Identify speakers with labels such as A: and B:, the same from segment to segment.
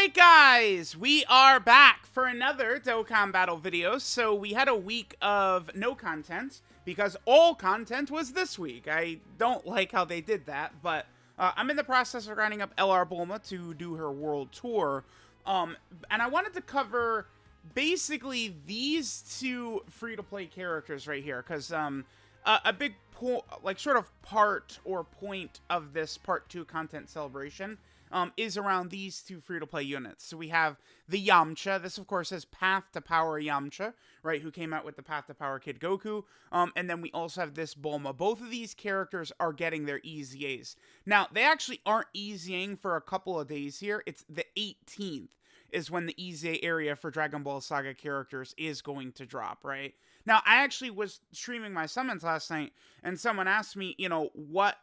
A: Alright guys, we are back for another Dokkan battle video. So we had a week of no content because all content was this week. I don't like how they did that, but I'm in the process of grinding up LR Bulma to do her world tour. And I wanted to cover basically these two free-to-play characters right here, because a big sort of part or point of this part 2 content celebration is around these two free-to-play units. So we have the Yamcha. This, of course, is Path to Power Yamcha, right, who came out with the Path to Power Kid Goku. And then we also have this Bulma. Both of these characters are getting their EZAs. Now, they actually aren't EZAing for a couple of days here. It's the 18th is when the EZA area for Dragon Ball Saga characters is going to drop, right? Now, I actually was streaming my summons last night, and someone asked me, you know, what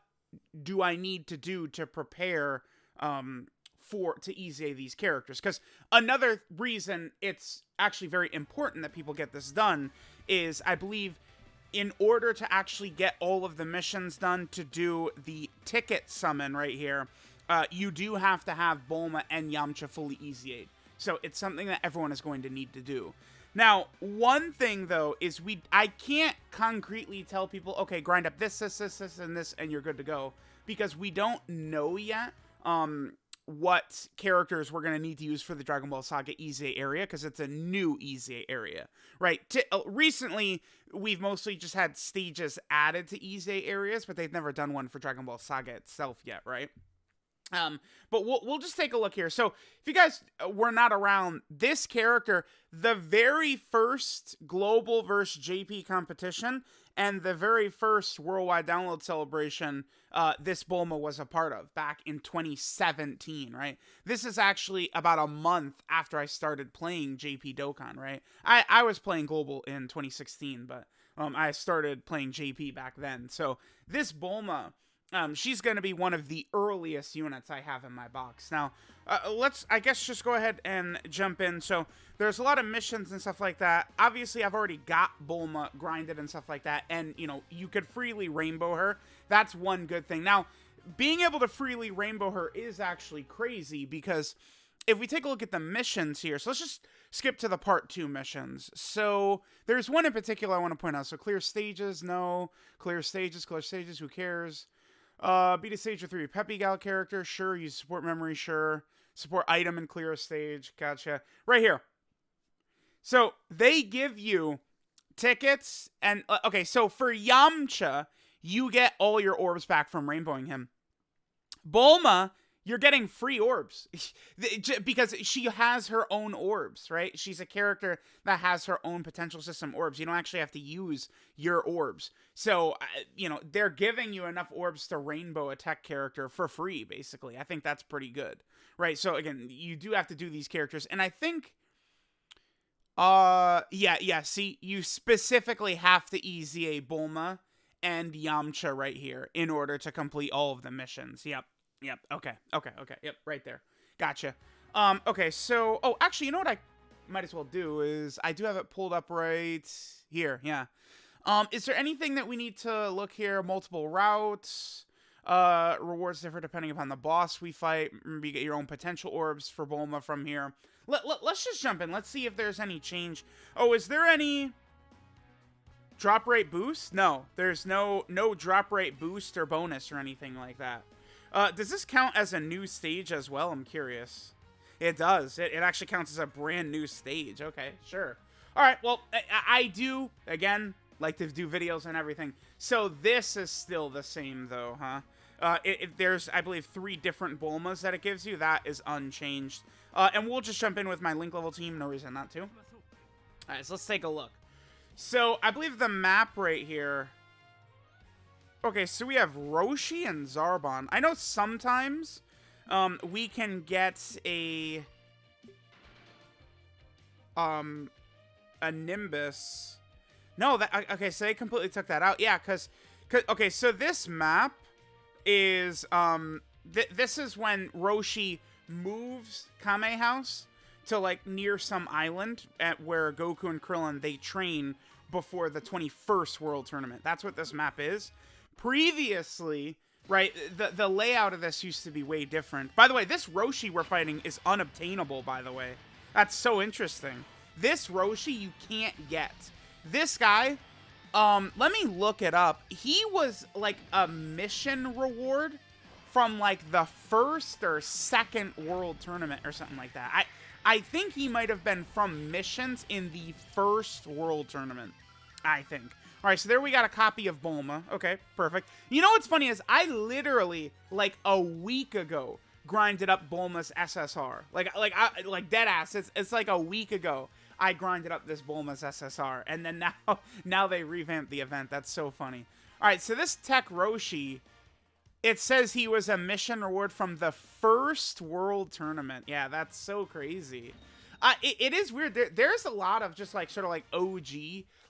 A: do I need to do to prepare to EZA these characters? Because another reason it's actually very important that people get this done is, I believe, in order to actually get all of the missions done to do the ticket summon right here, you do have to have Bulma and Yamcha fully EZA'd. So it's something that everyone is going to need to do. Now, one thing, though, is I can't concretely tell people, okay, grind up this, and this, and you're good to go. Because we don't know yet what characters we're going to need to use for the Dragon Ball Saga EZA area, because it's a new EZA area, right? Recently, we've mostly just had stages added to EZA areas, but they've never done one for Dragon Ball Saga itself yet, right? But we'll just take a look here. So if you guys were not around, this character, the very first global versus JP competition and the very first worldwide download celebration, this Bulma was a part of back in 2017, right? This is actually about a month after I started playing JP Dokkan, right? I was playing global in 2016, but I started playing JP back then. So this Bulma, she's going to be one of the earliest units I have in my box. Now, let's, I guess, just go ahead and jump in. So, there's a lot of missions and stuff like that. Obviously, I've already got Bulma grinded and stuff like that. And, you know, you could freely rainbow her. That's one good thing. Now, being able to freely rainbow her is actually crazy, because if we take a look at the missions here, so let's just skip to the part 2 missions. So, there's one in particular I want to point out. So, clear stages, no. Clear stages, who cares? Beat a stage with 3 Peppy Gal character, sure. Use support memory, sure. Support item and clear a stage, gotcha. Right here. So, they give you tickets, and, okay, so for Yamcha, you get all your orbs back from rainbowing him. Bulma, you're getting free orbs, because she has her own orbs, right? She's a character that has her own potential system orbs. You don't actually have to use your orbs. So, you know, they're giving you enough orbs to rainbow a tech character for free, basically. I think that's pretty good, right? So, again, you do have to do these characters. And I think, yeah, see, you specifically have to EZA Bulma and Yamcha right here in order to complete all of the missions. Yep, okay, yep, right there. Gotcha. Okay, so, oh, actually, you know what I might as well do is, I do have it pulled up right here, yeah. Is there anything that we need to look here? Multiple routes, rewards differ depending upon the boss we fight. Remember, you get your own potential orbs for Bulma from here. Let's just jump in. Let's see if there's any change. Oh, is there any drop rate boost? No, there's no drop rate boost or bonus or anything like that. Does this count as a new stage as well? I'm curious. It does. It actually counts as a brand new stage. Okay, sure. All right, well, I do, again, like to do videos and everything. So this is still the same, though, huh? There's, I believe, 3 different Bulmas that it gives you. That is unchanged. And we'll just jump in with my link level team. No reason not to. All right, so let's take a look. So, I believe the map right here... Okay, so we have Roshi and Zarbon. I know sometimes we can get a Nimbus. No, okay, so they completely took that out. Yeah, because okay, so this map is this is when Roshi moves Kame House to like near some island at where Goku and Krillin they train before the 21st World Tournament. That's what this map is. Previously, right? The layout of this used to be way different. By the way, this Roshi we're fighting is unobtainable, by the way. That's so interesting. This Roshi you can't get. This guy, let me look it up. He was like a mission reward from like the first or second world tournament or something like that. I think he might have been from missions in the first world tournament, I think. All right, so there we got a copy of Bulma. Okay, perfect. You know what's funny is I literally, like a week ago, grinded up Bulma's SSR. Like dead ass. It's like a week ago I grinded up this Bulma's SSR, and then now they revamped the event. That's so funny. All right, so this TEQ Roshi, it says he was a mission reward from the first world tournament. Yeah, that's so crazy. It is weird. There's a lot of just like sort of like OG,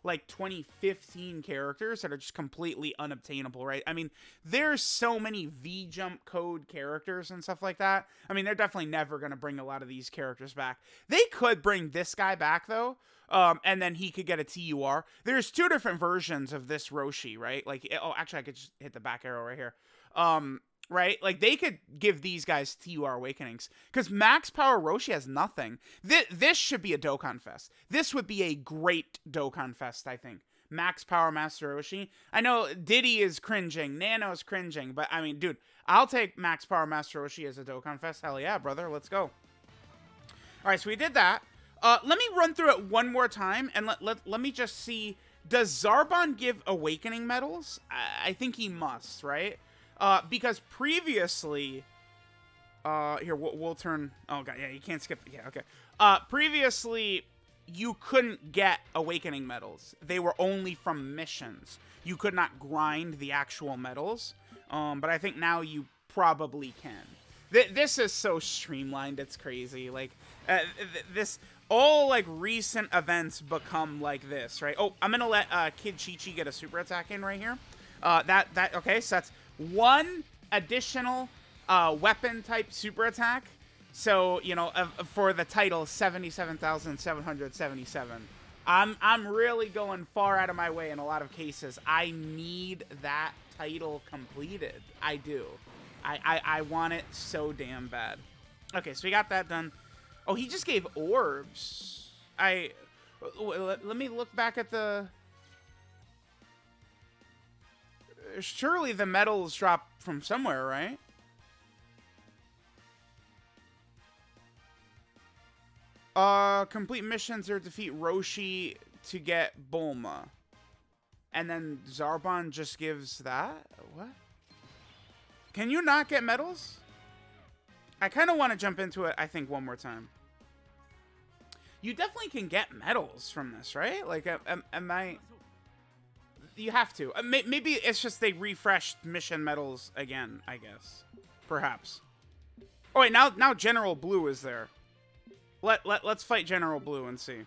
A: like 2015 characters that are just completely unobtainable, right? I mean, there's so many V-Jump code characters and stuff like that. I mean, they're definitely never going to bring a lot of these characters back. They could bring this guy back, though, and then he could get a TUR. There's two different versions of this Roshi, right? Like, oh, actually, I could just hit the back arrow right here. Right? Like, they could give these guys TUR Awakenings. Because Max Power Roshi has nothing. This should be a Dokkan Fest. This would be a great Dokkan Fest, I think. Max Power Master Roshi. I know Diddy is cringing. Nano's cringing. But, I mean, dude, I'll take Max Power Master Roshi as a Dokkan Fest. Hell yeah, brother. Let's go. Alright, so we did that. Let me run through it one more time. And let me just see. Does Zarbon give Awakening medals? I think he must, right? Because previously, here, we'll turn, oh god, yeah, you can't skip, yeah, okay. Previously, you couldn't get Awakening medals. They were only from missions. You could not grind the actual medals, but I think now you probably can. This is so streamlined, it's crazy. Like, all, like, recent events become like this, right? Oh, I'm gonna let, Kid Chi-Chi get a super attack in right here. Okay, so that's one additional weapon type super attack. So, you know, for the title 77,777. I'm really going far out of my way in a lot of cases. I need that title completed. I do. I want it so damn bad. Okay, so we got that done. Oh, he just gave orbs. Let me look back at the... Surely the medals drop from somewhere, right? Complete missions or defeat Roshi to get Bulma. And then Zarbon just gives that? What? Can you not get medals? I kind of want to jump into it, I think, one more time. You definitely can get medals from this, right? Like, am I... You have to. Maybe it's just they refreshed mission medals again, I guess. Perhaps. Oh, wait, now General Blue is there. Let's fight General Blue and see.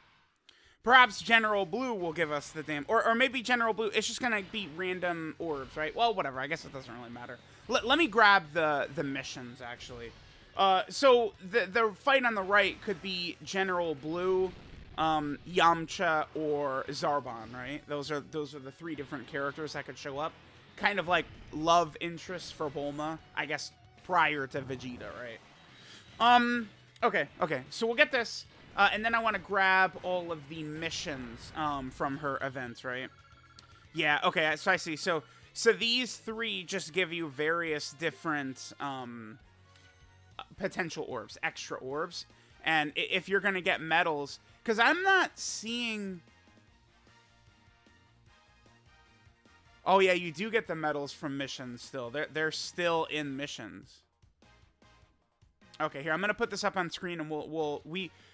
A: Perhaps General Blue will give us the damn... Or maybe General Blue... It's just gonna be random orbs, right? Well, whatever. I guess it doesn't really matter. Let me grab the missions, actually. So, the fight on the right could be General Blue... Yamcha or Zarbon, right? Those are the three different characters that could show up. Kind of like love interest for Bulma, I guess, prior to Vegeta, right? Okay. So we'll get this, and then I want to grab all of the missions, from her events, right? Yeah, okay, so I see. So these three just give you various different, potential orbs, extra orbs. And if you're going to get medals... Because I'm not seeing... Oh, yeah, you do get the medals from missions still. They're still in missions. Okay, here, I'm going to put this up on screen, and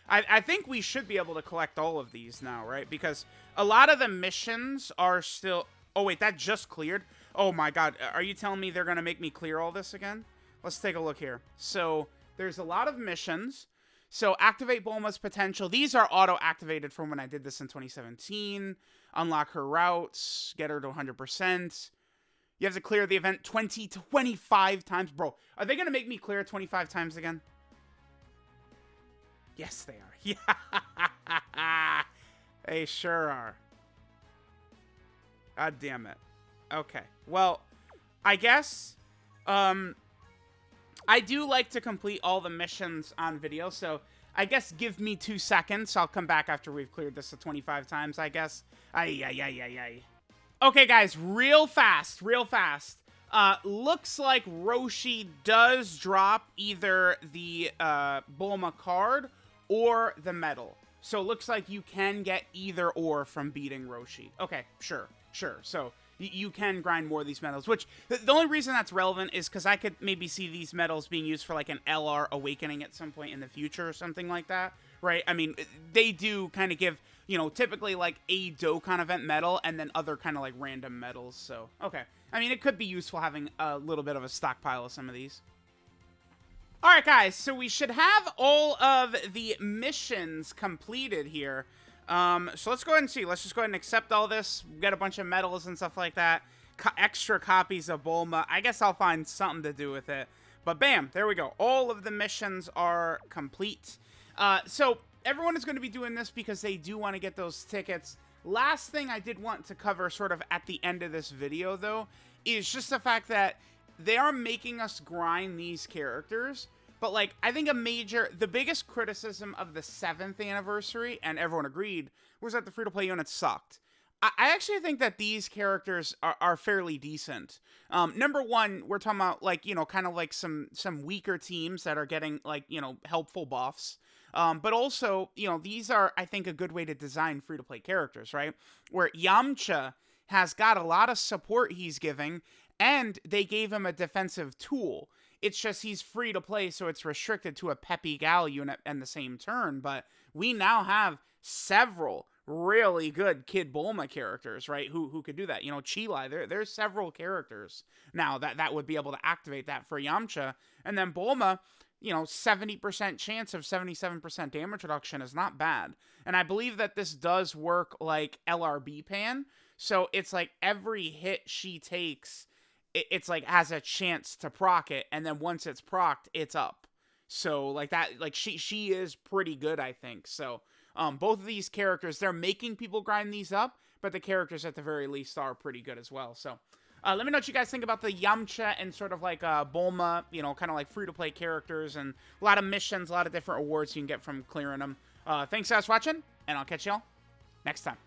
A: I think we should be able to collect all of these now, right? Because a lot of the missions are still... Oh, wait, that just cleared? Oh, my God. Are you telling me they're going to make me clear all this again? Let's take a look here. So, there's a lot of missions... So, activate Bulma's potential. These are auto-activated from when I did this in 2017. Unlock her routes. Get her to 100%. You have to clear the event 20 to 25 times. Bro, are they going to make me clear 25 times again? Yes, they are. Yeah. They sure are. God damn it. Okay. Well, I guess I do like to complete all the missions on video, so I guess give me 2 seconds. I'll come back after we've cleared this to 25 times, I guess. Ay. Okay, guys, real fast. Looks like Roshi does drop either the Bulma card or the medal. So it looks like you can get either or from beating Roshi. Okay, sure. So you can grind more of these medals, which the only reason that's relevant is because I could maybe see these medals being used for like an LR awakening at some point in the future or something like that, right? I mean, they do kind of give, you know, typically like a Dokkan event medal and then other kind of like random medals. So, okay. I mean, it could be useful having a little bit of a stockpile of some of these. Alright guys, so we should have all of the missions completed here. So let's go ahead and see. Let's just go ahead and accept all this, get a bunch of medals and stuff like that. Extra copies of Bulma. I guess I'll find something to do with it. But bam, there we go. All of the missions are complete. So everyone is going to be doing this because they do want to get those tickets. Last thing I did want to cover sort of at the end of this video, though, is just the fact that they are making us grind these characters, but, like, I think the biggest criticism of the 7th anniversary, and everyone agreed, was that the free-to-play units sucked. I actually think that these characters are fairly decent. Number one, we're talking about, like, you know, kind of like some weaker teams that are getting, like, you know, helpful buffs. But also, you know, these are, I think, a good way to design free-to-play characters, right? Where Yamcha has got a lot of support he's giving, and they gave him a defensive tool. It's just he's free to play, so it's restricted to a Peppy Gal unit and the same turn. But we now have several really good Kid Bulma characters, right? Who could do that? You know, Chilai, there's several characters now that would be able to activate that for Yamcha. And then Bulma, you know, 70% chance of 77% damage reduction is not bad. And I believe that this does work like LRB Pan. So it's like every hit she takes, it's like has a chance to proc it, and then once it's procced, it's up. So like that, like she is pretty good, I think. So both of these characters, they're making people grind these up, but the characters at the very least are pretty good as well. So let me know what you guys think about the Yamcha and sort of like Bulma, you know, kind of like free-to-play characters, and a lot of missions, a lot of different awards you can get from clearing them. Thanks guys for watching, and I'll catch y'all next time.